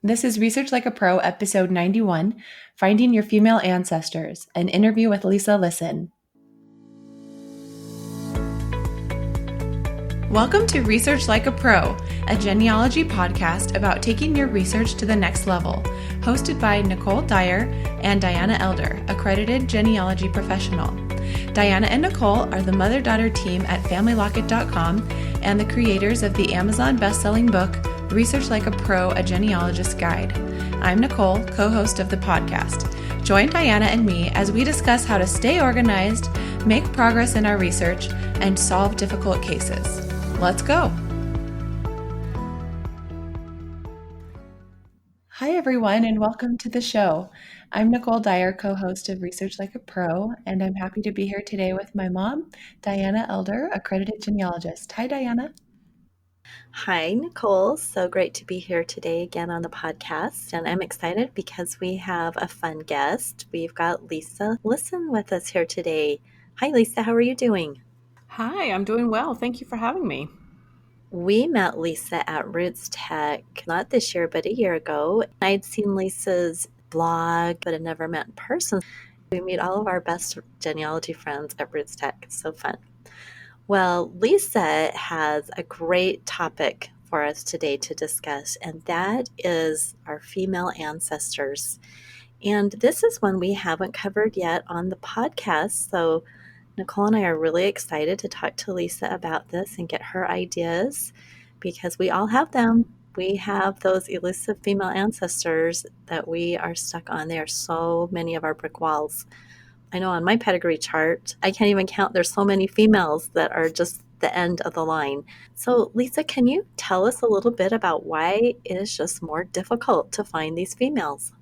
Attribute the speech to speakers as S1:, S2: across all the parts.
S1: This is Research Like a Pro, episode 91, Finding Your Female Ancestors, an interview with Lisa Lisson. Welcome to Research Like a Pro, a genealogy podcast about taking your research to the next level, hosted by Nicole Dyer and Diana Elder, accredited genealogy professional. Diana and Nicole are the mother-daughter team at FamilyLocket.com and the creators of the Amazon best-selling book, Research Like a Pro, a Genealogist Guide. I'm Nicole, co-host of the podcast. Join Diana and me as we discuss how to stay organized, make progress in our research, and solve difficult cases. Let's go. Hi, everyone, and welcome to the show. I'm Nicole Dyer, co-host of Research Like a Pro, and I'm happy to be here today with my mom, Diana Elder, accredited genealogist. Hi, Diana.
S2: Hi, Nicole. So great to be here today again on the podcast. And I'm excited because we have a fun guest. We've got Lisa Lisson with us here today. Hi, Lisa. How are you doing?
S3: Hi, I'm doing well. Thank you for having me.
S2: We met Lisa at Roots Tech, not this year, but a year ago. I'd seen Lisa's blog, but had never met in person. We meet all of our best genealogy friends at Roots Tech. It's so fun. Well, Lisa has a great topic for us today to discuss, and that is our female ancestors. And this is one we haven't covered yet on the podcast. So Nicole and I are really excited to talk to Lisa about this and get her ideas because we all have them. We have those elusive female ancestors that we are stuck on. There are so many of our brick walls. I know on my pedigree chart, I can't even count. There's so many females that are just the end of the line. So Lisa, can you tell us a little bit about why it is just more difficult to find these females?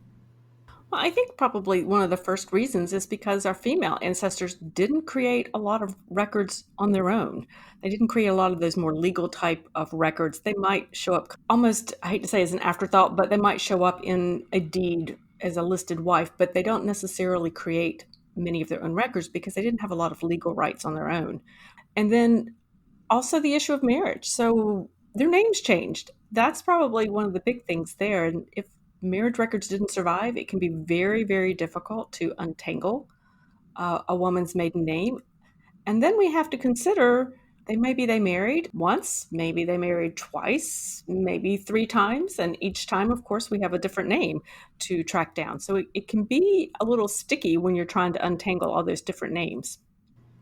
S3: Well, I think probably one of the first reasons is because our female ancestors didn't create a lot of records on their own. They didn't create a lot of those more legal type of records. They might show up almost, I hate to say as an afterthought, but they might show up in a deed as a listed wife, but they don't necessarily create many of their own records because they didn't have a lot of legal rights on their own. And then also the issue of marriage. So their names changed. That's probably one of the big things there. And if marriage records didn't survive, it can be very, very difficult to untangle a woman's maiden name. And then we have to consider maybe they married once, maybe they married twice, maybe 3 times. And each time, of course, we have a different name to track down. So it can be a little sticky when you're trying to untangle all those different names.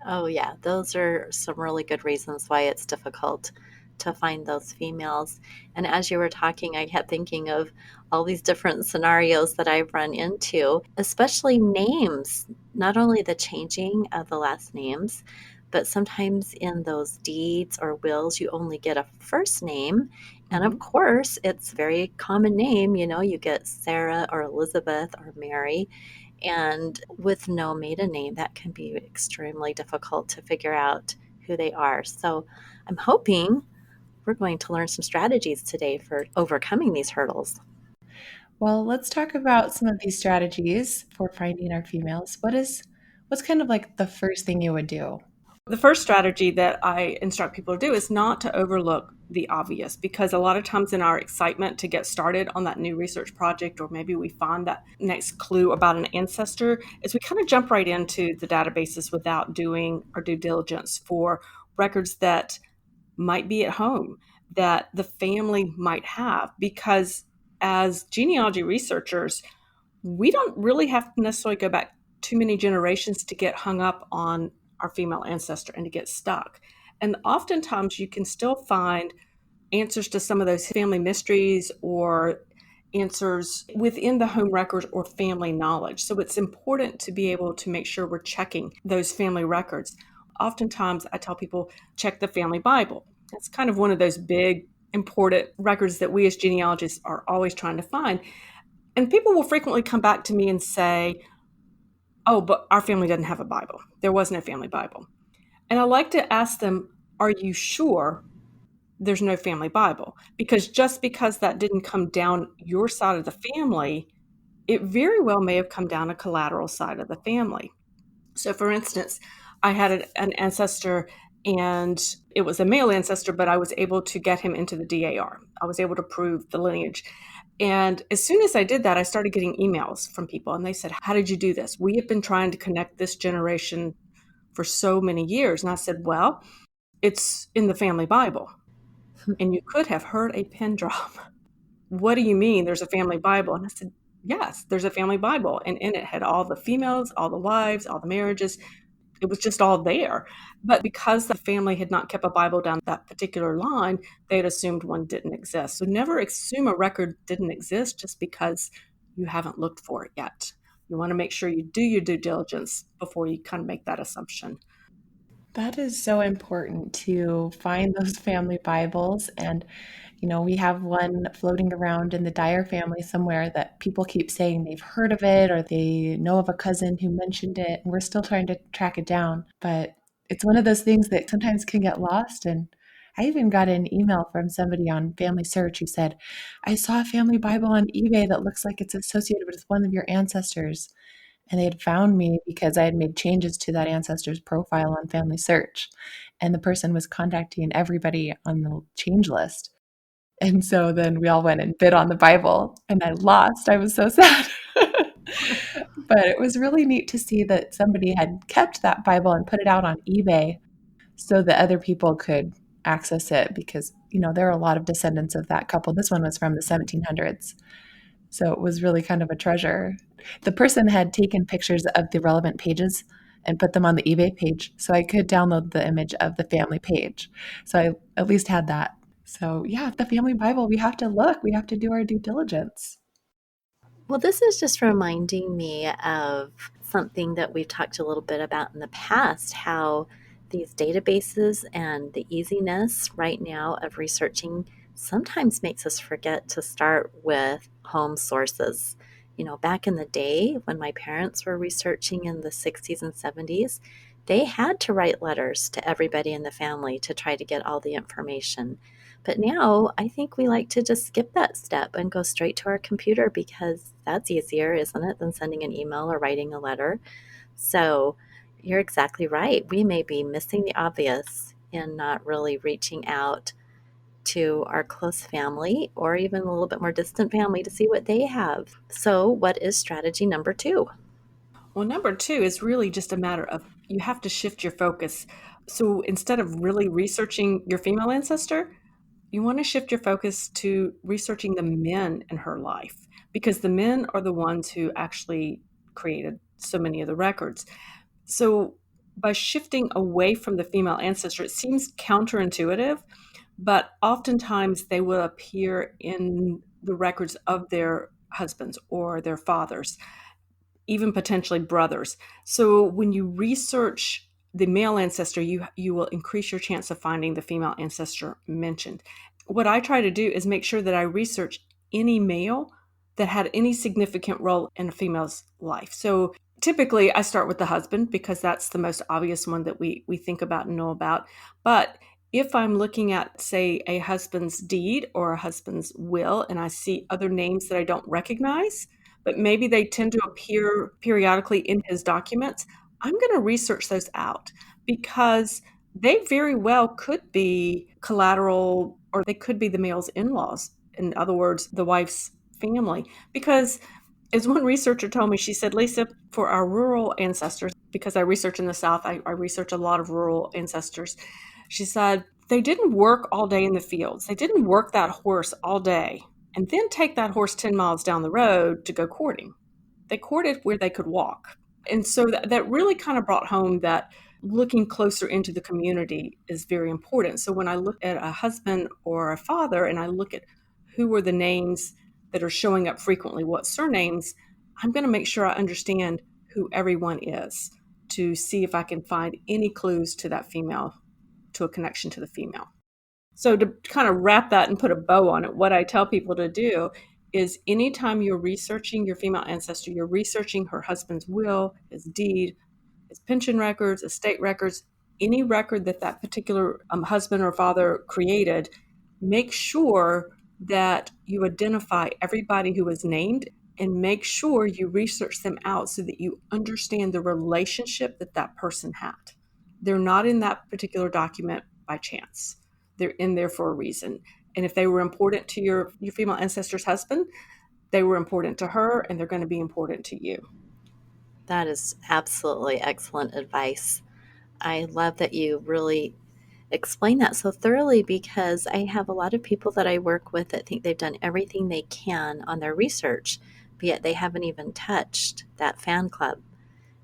S2: Oh, yeah, those are some really good reasons why it's difficult to find those females. And as you were talking, I kept thinking of all these different scenarios that I've run into, especially names, not only the changing of the last names, but sometimes in those deeds or wills, you only get a first name. And of course, it's a very common name. You know, you get Sarah or Elizabeth or Mary. And with no maiden name, that can be extremely difficult to figure out who they are. So I'm hoping we're going to learn some strategies today for overcoming these hurdles.
S1: Well, let's talk about some of these strategies for finding our females. What's kind of like the first thing you would do?
S3: The first strategy that I instruct people to do is not to overlook the obvious, because a lot of times in our excitement to get started on that new research project, or maybe we find that next clue about an ancestor, is we kind of jump right into the databases without doing our due diligence for records that might be at home, that the family might have, because as genealogy researchers, we don't really have to necessarily go back too many generations to get hung up on our female ancestor and to get stuck. And oftentimes you can still find answers to some of those family mysteries or answers within the home records or family knowledge. So it's important to be able to make sure we're checking those family records. Oftentimes I tell people, check the family Bible. That's kind of one of those big, important records that we as genealogists are always trying to find. And people will frequently come back to me and say, oh, but our family doesn't have a Bible. There was no family Bible. And I like to ask them, are you sure there's no family Bible? Because just because that didn't come down your side of the family, it very well may have come down a collateral side of the family. So for instance, I had an ancestor and it was a male ancestor, but I was able to get him into the DAR. I was able to prove the lineage. And as soon as I did that, I started getting emails from people, and they said, "How did you do this? We have been trying to connect this generation for so many years." And I said, "Well, it's in the family Bible." And you could have heard a pin drop. "What do you mean there's a family Bible?" And I said, "Yes, there's a family Bible." And in it had all the females, all the wives, all the marriages. It was just all there. But because the family had not kept a Bible down that particular line, they had assumed one didn't exist. So never assume a record didn't exist just because you haven't looked for it yet. You want to make sure you do your due diligence before you kind of make that assumption.
S1: That is so important to find those family Bibles. And, we have one floating around in the Dyer family somewhere that people keep saying they've heard of it or they know of a cousin who mentioned it. And we're still trying to track it down. But it's one of those things that sometimes can get lost. And I even got an email from somebody on Family Search who said, "I saw a family Bible on eBay that looks like it's associated with one of your ancestors." And they had found me because I had made changes to that ancestor's profile on Family Search. And the person was contacting everybody on the change list. And so then we all went and bid on the Bible, and I lost. I was so sad. But it was really neat to see that somebody had kept that Bible and put it out on eBay so that other people could access it because, there are a lot of descendants of that couple. This one was from the 1700s. So it was really kind of a treasure. The person had taken pictures of the relevant pages and put them on the eBay page so I could download the image of the family page. So I at least had that. So yeah, the family Bible, we have to look, we have to do our due diligence.
S2: Well, this is just reminding me of something that we've talked a little bit about in the past, how these databases and the easiness right now of researching sometimes makes us forget to start with home sources. Back in the day when my parents were researching in the 60s and 70s, they had to write letters to everybody in the family to try to get all the information. But now I think we like to just skip that step and go straight to our computer because that's easier, isn't it, than sending an email or writing a letter? So you're exactly right. We may be missing the obvious in not really reaching out to our close family or even a little bit more distant family to see what they have. So, what is strategy number 2?
S3: Well, number 2 is really just a matter of you have to shift your focus. So instead of really researching your female ancestor, you want to shift your focus to researching the men in her life because the men are the ones who actually created so many of the records. So by shifting away from the female ancestor, it seems counterintuitive, but oftentimes they will appear in the records of their husbands or their fathers, even potentially brothers. So when you research the male ancestor, you will increase your chance of finding the female ancestor mentioned. What I try to do is make sure that I research any male that had any significant role in a female's life. So typically I start with the husband because that's the most obvious one that we think about and know about. But if I'm looking at, say, a husband's deed or a husband's will, and I see other names that I don't recognize, but maybe they tend to appear periodically in his documents, I'm going to research those out because they very well could be collateral or they could be the male's in-laws. In other words, the wife's family. Because as one researcher told me, she said, "Lisa, for our rural ancestors," because I research in the South, I research a lot of rural ancestors. She said, "They didn't work all day in the fields. They didn't work that horse all day and then take that horse 10 miles down the road to go courting. They courted where they could walk." And so that really kind of brought home that looking closer into the community is very important. So when I look at a husband or a father and I look at who were the names that are showing up frequently, what surnames, I'm going to make sure I understand who everyone is to see if I can find any clues to that female, to a connection to the female. So to kind of wrap that and put a bow on it, what I tell people to do is anytime you're researching your female ancestor, you're researching her husband's will, his deed, his pension records, estate records, any record that that particular husband or father created, make sure that you identify everybody who is named and make sure you research them out so that you understand the relationship that that person had. They're not in that particular document by chance. They're in there for a reason. And if they were important to your female ancestor's husband, they were important to her, and they're going to be important to you.
S2: That is absolutely excellent advice. I love that you really explain that so thoroughly, because I have a lot of people that I work with that think they've done everything they can on their research, but yet they haven't even touched that fan club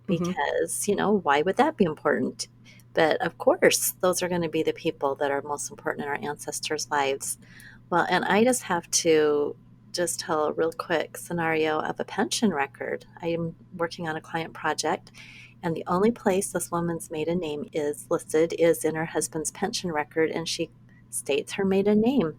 S2: because, why would that be important? But of course, those are going to be the people that are most important in our ancestors' lives. Well, and I just have to just tell a real quick scenario of a pension record. I am working on a client project, and the only place this woman's maiden name is listed is in her husband's pension record, and she states her maiden name.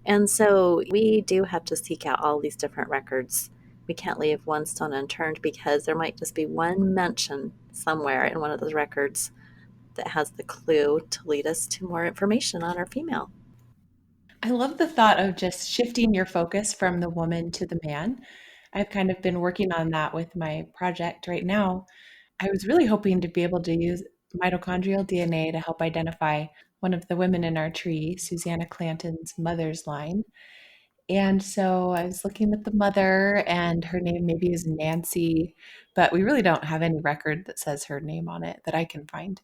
S2: And so we do have to seek out all these different records. We can't leave one stone unturned, because there might just be one mention somewhere in one of those records that has the clue to lead us to more information on our female.
S1: I love the thought of just shifting your focus from the woman to the man. I've kind of been working on that with my project right now. I was really hoping to be able to use mitochondrial DNA to help identify one of the women in our tree, Susanna Clanton's mother's line. And so I was looking at the mother, and her name maybe is Nancy, but we really don't have any record that says her name on it that I can find.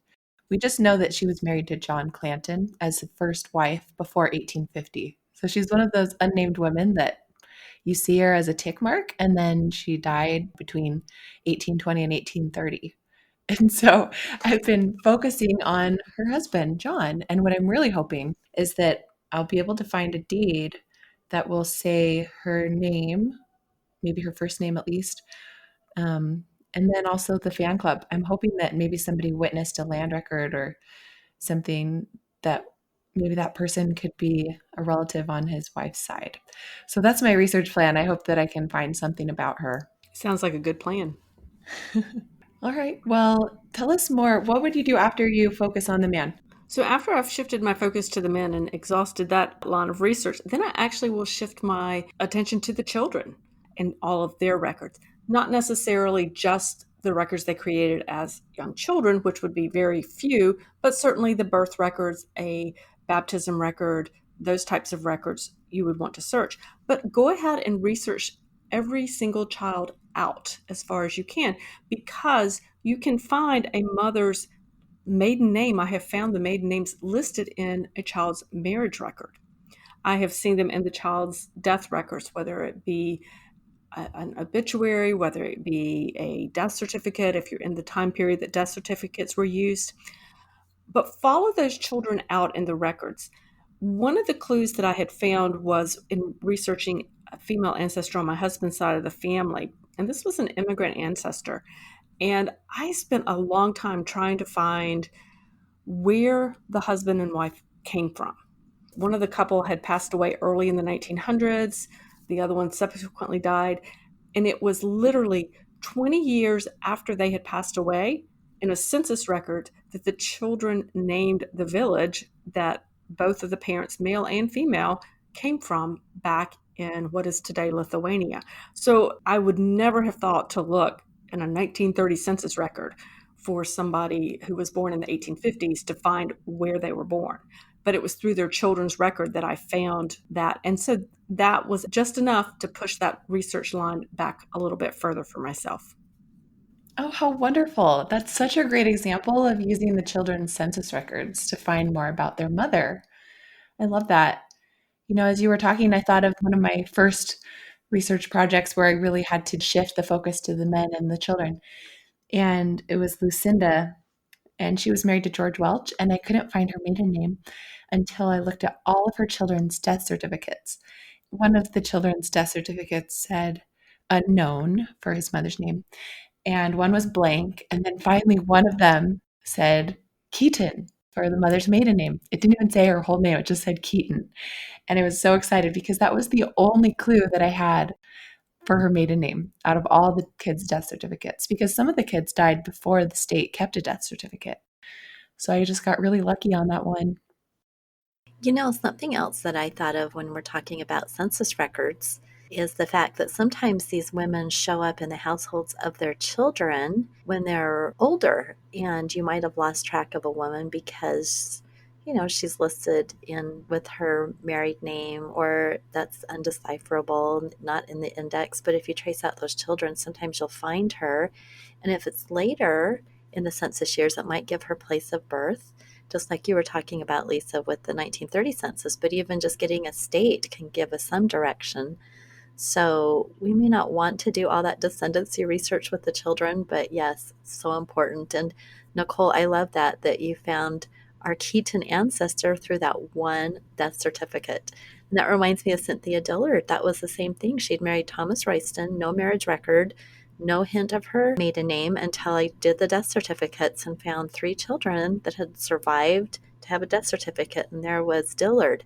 S1: We just know that she was married to John Clanton as the first wife before 1850. So she's one of those unnamed women that you see her as a tick mark, and then she died between 1820 and 1830. And so I've been focusing on her husband, John. And what I'm really hoping is that I'll be able to find a deed that will say her name, maybe her first name at least, and then also the fan club. I'm hoping that maybe somebody witnessed a land record or something that maybe that person could be a relative on his wife's side. So that's my research plan. I hope that I can find something about her.
S3: Sounds like a good plan.
S1: All right. Well, tell us more. What would you do after you focus on the man?
S3: So after I've shifted my focus to the men and exhausted that line of research, then I actually will shift my attention to the children and all of their records. Not necessarily just the records they created as young children, which would be very few, but certainly the birth records, a baptism record, those types of records you would want to search. But go ahead and research every single child out as far as you can, because you can find a mother's maiden name. I have found the maiden names listed in a child's marriage record. I have seen them in the child's death records, whether it be an obituary, whether it be a death certificate, if you're in the time period that death certificates were used. But follow those children out in the records. One of the clues that I had found was in researching a female ancestor on my husband's side of the family, and this was an immigrant ancestor. And I spent a long time trying to find where the husband and wife came from. One of the couple had passed away early in the 1900s. The other one subsequently died. And it was literally 20 years after they had passed away in a census record that the children named the village that both of the parents, male and female, came from back in what is today Lithuania. So I would never have thought to look in a 1930 census record for somebody who was born in the 1850s to find where they were born. But it was through their children's record that I found that. And so that was just enough to push that research line back a little bit further for myself.
S1: Oh, how wonderful. That's such a great example of using the children's census records to find more about their mother. I love that. As you were talking, I thought of one of my first research projects where I really had to shift the focus to the men and the children. And it was Lucinda, and she was married to George Welch, and I couldn't find her maiden name until I looked at all of her children's death certificates. One of the children's death certificates said unknown for his mother's name, and one was blank. And then finally, one of them said Keaton for the mother's maiden name. It didn't even say her whole name, it just said Keaton. And I was so excited because that was the only clue that I had for her maiden name out of all the kids' death certificates, because some of the kids died before the state kept a death certificate. So I just got really lucky on that one.
S2: Something else that I thought of when we're talking about census records is the fact that sometimes these women show up in the households of their children when they're older, and you might have lost track of a woman because she's listed in with her married name, or that's undecipherable, not in the index. But if you trace out those children, sometimes you'll find her. And if it's later in the census years, it might give her place of birth, just like you were talking about, Lisa, with the 1930 census. But even just getting a state can give us some direction. So we may not want to do all that descendancy research with the children, but yes, so important. And Nicole, I love that you found our Keaton ancestor through that one death certificate. And that reminds me of Cynthia Dillard. That was the same thing. She'd married Thomas Royston, no marriage record, no hint of her maiden name until I did the death certificates and found 3 children that had survived to have a death certificate. And there was Dillard.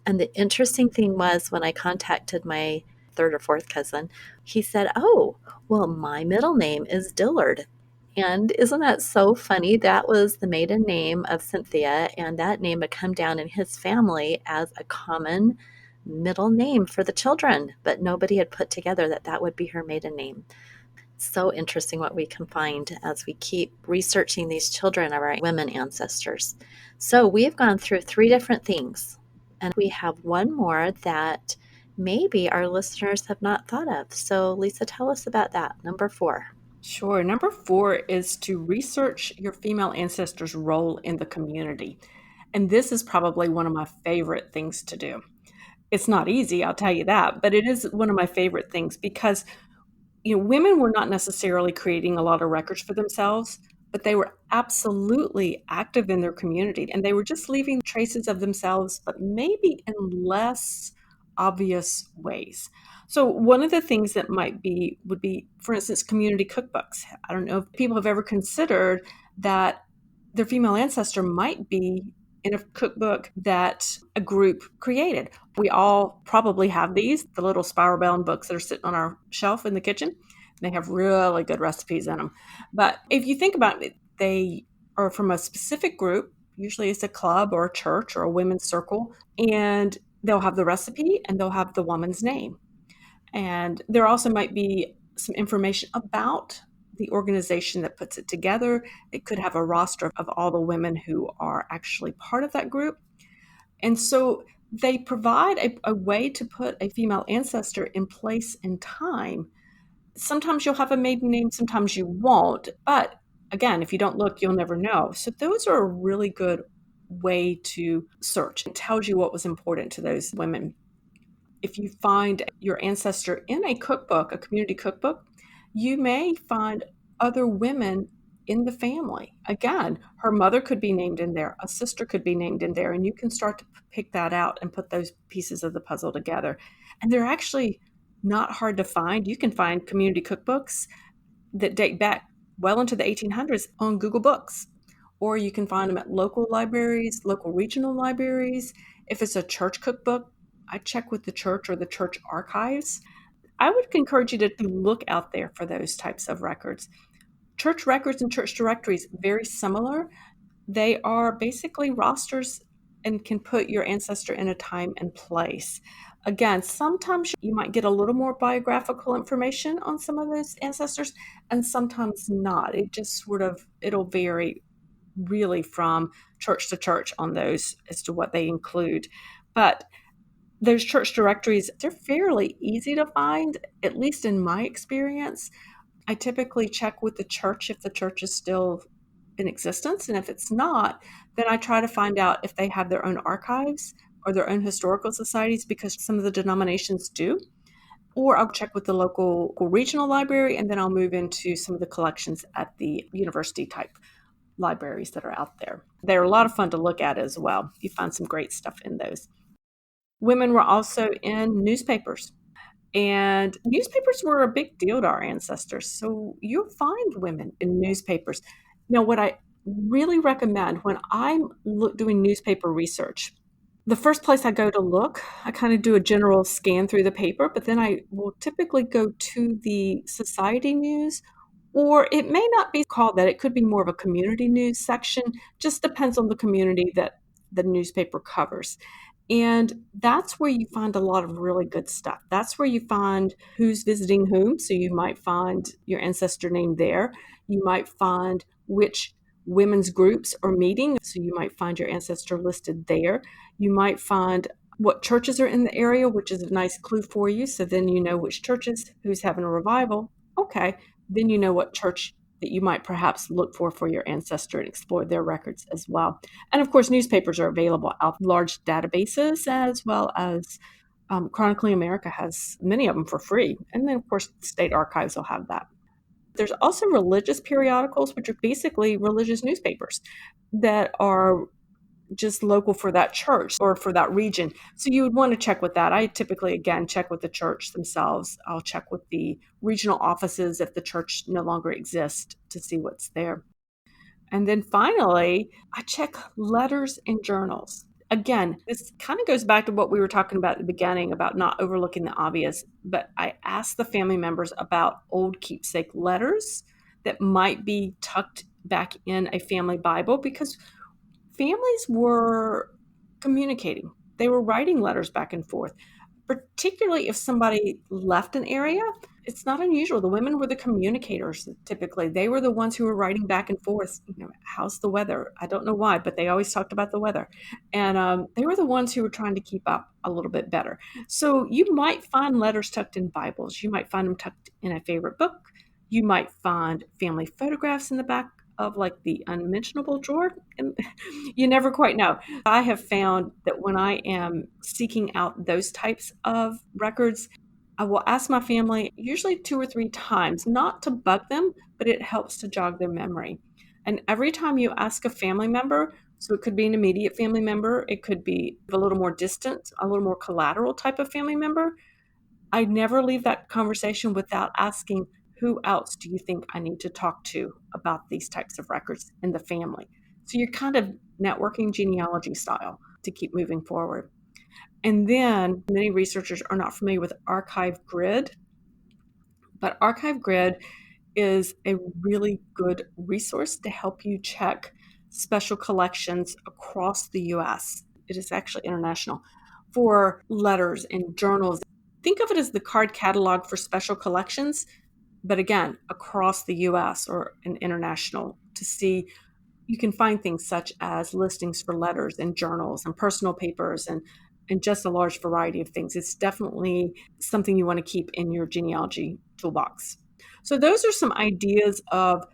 S2: And the interesting thing was when I contacted my 3rd or 4th cousin, he said, "Oh, well, my middle name is Dillard." And isn't that so funny? That was the maiden name of Cynthia, and that name had come down in his family as a common middle name for the children, but nobody had put together that that would be her maiden name. So interesting what we can find as we keep researching these children of our women ancestors. So we've gone through 3 different things, and we have one more that maybe our listeners have not thought of. So Lisa, tell us about that, number 4.
S3: Sure. Number 4 is to research your female ancestors' role in the community. And this is probably one of my favorite things to do. It's not easy, I'll tell you that, but it is one of my favorite things because women were not necessarily creating a lot of records for themselves, but they were absolutely active in their community, and they were just leaving traces of themselves, but maybe in less obvious ways. So one of the things that would be, for instance, community cookbooks. I don't know if people have ever considered that their female ancestor might be in a cookbook that a group created. We all probably have these, the little spiral bound books that are sitting on our shelf in the kitchen. They have really good recipes in them. But if you think about it, they are from a specific group. Usually it's a club or a church or a women's circle. And they'll have the recipe and they'll have the woman's name. And there also might be some information about the organization that puts it together. It could have a roster of all the women who are actually part of that group. And so they provide a way to put a female ancestor in place and time. Sometimes you'll have a maiden name, sometimes you won't. But again, if you don't look, you'll never know. So those are a really good way to search. It tells you what was important to those women. If you find your ancestor in a cookbook, a community cookbook, you may find other women in the family. Again, her mother could be named in there, a sister could be named in there, and you can start to pick that out and put those pieces of the puzzle together. And they're actually not hard to find. You can find community cookbooks that date back well into the 1800s on Google Books, or you can find them at local libraries, local regional libraries. If it's a church cookbook, I check with the church or the church archives. I would encourage you to look out there for those types of records. Church records and church directories, very similar. They are basically rosters and can put your ancestor in a time and place. Again, sometimes you might get a little more biographical information on some of those ancestors, and sometimes not. It'll vary really from church to church on those as to what they include. But those church directories, they're fairly easy to find, at least in my experience. I typically check with the church if the church is still in existence. And if it's not, then I try to find out if they have their own archives or their own historical societies, because some of the denominations do. Or I'll check with the local regional library, and then I'll move into some of the collections at the university type libraries that are out there. They're a lot of fun to look at as well. You find some great stuff in those. Women were also in newspapers, and newspapers were a big deal to our ancestors. So you'll find women in newspapers. Now, what I really recommend when I'm doing newspaper research, the first place I go to look, I kind of do a general scan through the paper, but then I will typically go to the society news, or it may not be called that. It could be more of a community news section. Just depends on the community that the newspaper covers. And that's where you find a lot of really good stuff. That's where you find who's visiting whom. So you might find your ancestor name there. You might find which women's groups or meetings. So you might find your ancestor listed there. You might find what churches are in the area, which is a nice clue for you. So then you know which churches, who's having a revival. Okay, then you know what church that you might perhaps look for your ancestor and explore their records as well. And of course, newspapers are available out large databases, as well as Chronicling America has many of them for free. And then, of course, state archives will have that. There's also religious periodicals, which are basically religious newspapers that are just local for that church or for that region. So you would want to check with that. I typically, again, check with the church themselves. I'll check with the regional offices if the church no longer exists to see what's there. And then finally, I check letters and journals. Again, this kind of goes back to what we were talking about at the beginning about not overlooking the obvious, but I asked the family members about old keepsake letters that might be tucked back in a family Bible, because families were communicating. They were writing letters back and forth, particularly if somebody left an area. It's not unusual. The women were the communicators typically. They were the ones who were writing back and forth. How's the weather? I don't know why, but they always talked about the weather. And they were the ones who were trying to keep up a little bit better. So you might find letters tucked in Bibles. You might find them tucked in a favorite book. You might find family photographs in the back of like the unmentionable drawer. And you never quite know. I have found that when I am seeking out those types of records, I will ask my family usually 2 or 3 times, not to bug them, but it helps to jog their memory. And every time you ask a family member, so it could be an immediate family member, it could be a little more distant, a little more collateral type of family member, I never leave that conversation without asking, who else do you think I need to talk to about these types of records in the family? So you're kind of networking genealogy style to keep moving forward. And then many researchers are not familiar with Archive Grid, but Archive Grid is a really good resource to help you check special collections across the US. It is actually international for letters and journals. Think of it as the card catalog for special collections, but again, across the US or an international, to see you can find things such as listings for letters and journals and personal papers and just a large variety of things. It's definitely something you want to keep in your genealogy toolbox. So those are some ideas of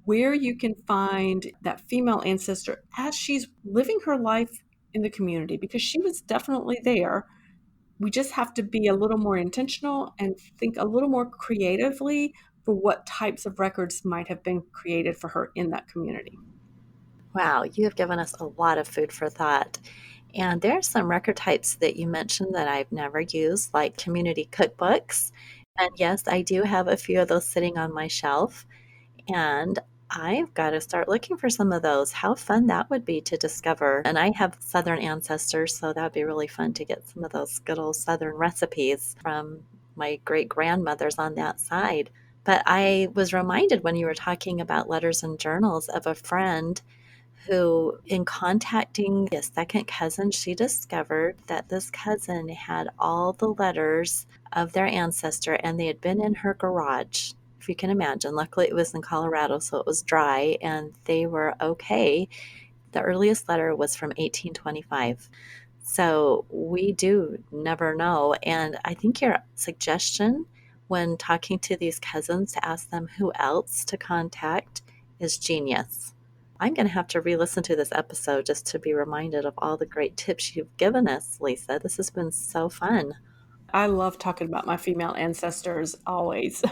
S3: where you can find that female ancestor as she's living her life in the community, because she was definitely there. We just have to be a little more intentional and think a little more creatively for what types of records might have been created for her in that community.
S2: Wow, you have given us a lot of food for thought. And there are some record types that you mentioned that I've never used, like community cookbooks. And yes, I do have a few of those sitting on my shelf. And I've got to start looking for some of those. How fun that would be to discover. And I have Southern ancestors, so that'd be really fun to get some of those good old Southern recipes from my great grandmothers on that side. But I was reminded when you were talking about letters and journals of a friend who, in contacting a second cousin, she discovered that this cousin had all the letters of their ancestor and they had been in her garage. If you can imagine. Luckily, it was in Colorado, so it was dry and they were okay. The earliest letter was from 1825. So we do never know. And I think your suggestion when talking to these cousins to ask them who else to contact is genius. I'm going to have to re-listen to this episode just to be reminded of all the great tips you've given us, Lisa. This has been so fun.
S3: I love talking about my female ancestors always.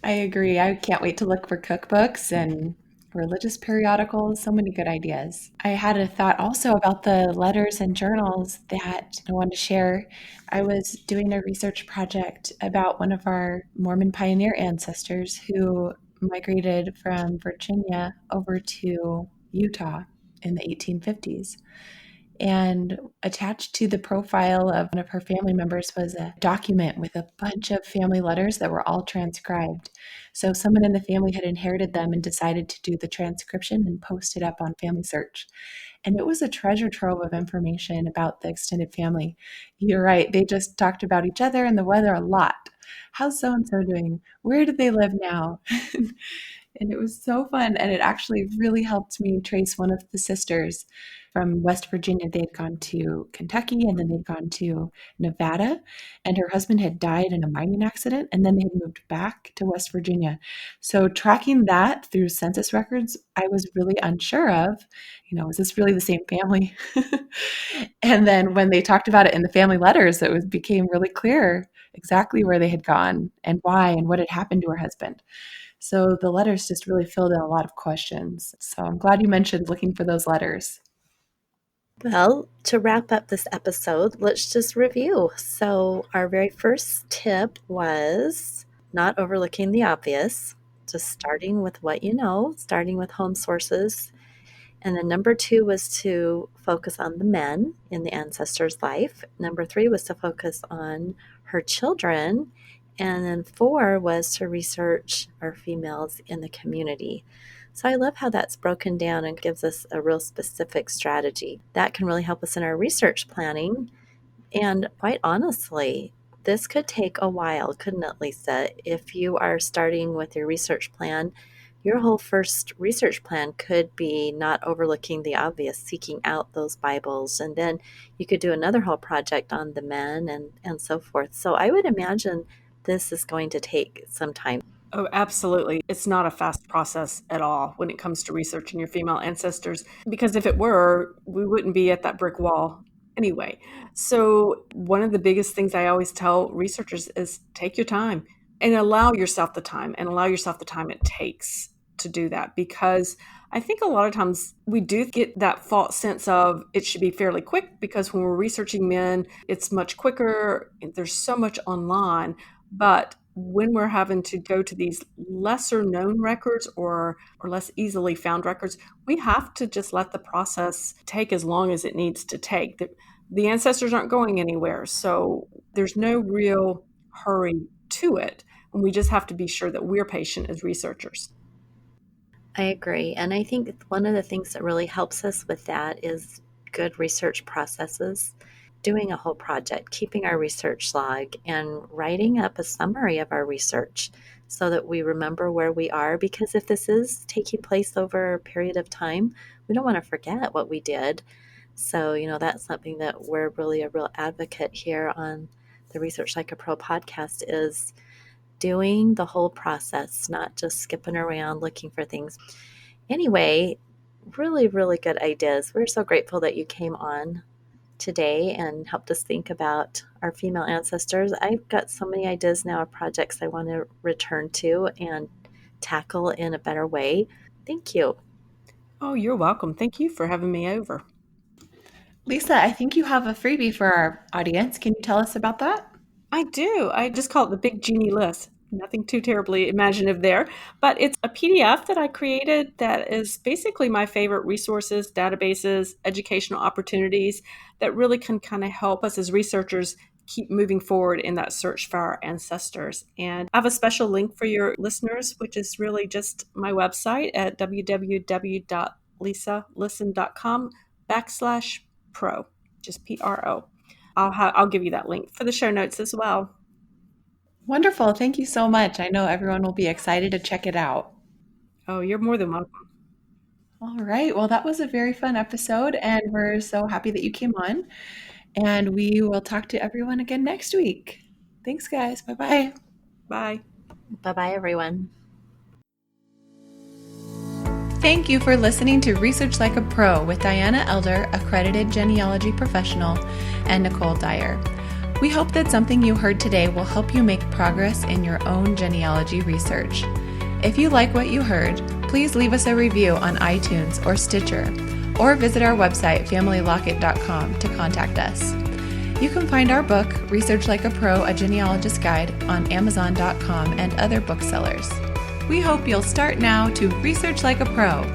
S1: I agree. I can't wait to look for cookbooks and religious periodicals. So many good ideas. I had a thought also about the letters and journals that I wanted to share. I was doing a research project about one of our Mormon pioneer ancestors who migrated from Virginia over to Utah in the 1850s. And attached to the profile of one of her family members was a document with a bunch of family letters that were all transcribed. So someone in the family had inherited them and decided to do the transcription and post it up on Family Search. And it was a treasure trove of information about the extended family. You're right. They just talked about each other and the weather a lot. How's so-and-so doing? Where do they live now? And it was so fun. And it actually really helped me trace one of the sisters from West Virginia. They'd gone to Kentucky and then they'd gone to Nevada. And her husband had died in a mining accident. And then they had moved back to West Virginia. So tracking that through census records, I was really unsure of, is this really the same family? And then when they talked about it in the family letters, became really clear exactly where they had gone and why and what had happened to her husband. So the letters just really filled in a lot of questions. So I'm glad you mentioned looking for those letters.
S2: Well, to wrap up this episode, let's just review. So our very first tip was not overlooking the obvious, just starting with what you know, starting with home sources. And then number 2 was to focus on the men in the ancestor's life. Number 3 was to focus on her children. And then 4 was to research our females in the community. So I love how that's broken down and gives us a real specific strategy. That can really help us in our research planning. And quite honestly, this could take a while, couldn't it, Lisa? If you are starting with your research plan, your whole first research plan could be not overlooking the obvious, seeking out those Bibles, and then you could do another whole project on the men and so forth. So I would imagine this is going to take some time.
S3: Oh, absolutely. It's not a fast process at all when it comes to researching your female ancestors, because if it were, we wouldn't be at that brick wall anyway. So one of the biggest things I always tell researchers is take your time and allow yourself the time it takes to do that. Because I think a lot of times we do get that false sense of it should be fairly quick, because when we're researching men, it's much quicker. There's so much online. But when we're having to go to these lesser known records or less easily found records, we have to just let the process take as long as it needs to take. The ancestors aren't going anywhere, so there's no real hurry to it. And we just have to be sure that we're patient as researchers.
S2: I agree. And I think one of the things that really helps us with that is good research processes, doing a whole project, keeping our research log, and writing up a summary of our research so that we remember where we are. Because if this is taking place over a period of time, we don't want to forget what we did. So, that's something that we're really a real advocate here on the Research Like a Pro podcast, is doing the whole process, not just skipping around looking for things. Anyway, really, really good ideas. We're so grateful that you came on today and helped us think about our female ancestors. I've got so many ideas now of projects I want to return to and tackle in a better way. Thank you.
S3: Oh, you're welcome. Thank you for having me over.
S1: Lisa, I think you have a freebie for our audience. Can you tell us about that?
S3: I do. I just call it the Big Genie List. Nothing too terribly imaginative there, but it's a PDF that I created that is basically my favorite resources, databases, educational opportunities that really can kind of help us as researchers keep moving forward in that search for our ancestors. And I have a special link for your listeners, which is really just my website at www.lisalisson.com/pro, just PRO. I'll give you that link for the show notes as well.
S1: Wonderful. Thank you so much. I know everyone will be excited to check it out.
S3: Oh, you're more than welcome.
S1: All right. Well, that was a very fun episode, and we're so happy that you came on. And we will talk to everyone again next week. Thanks, guys. Bye-bye.
S3: Bye.
S2: Bye-bye, everyone.
S1: Thank you for listening to Research Like a Pro with Diana Elder, accredited genealogy professional, and Nicole Dyer. We hope that something you heard today will help you make progress in your own genealogy research. If you like what you heard, please leave us a review on iTunes or Stitcher, or visit our website, familylocket.com, to contact us. You can find our book, Research Like a Pro, A Genealogist's Guide, on Amazon.com and other booksellers. We hope you'll start now to research like a pro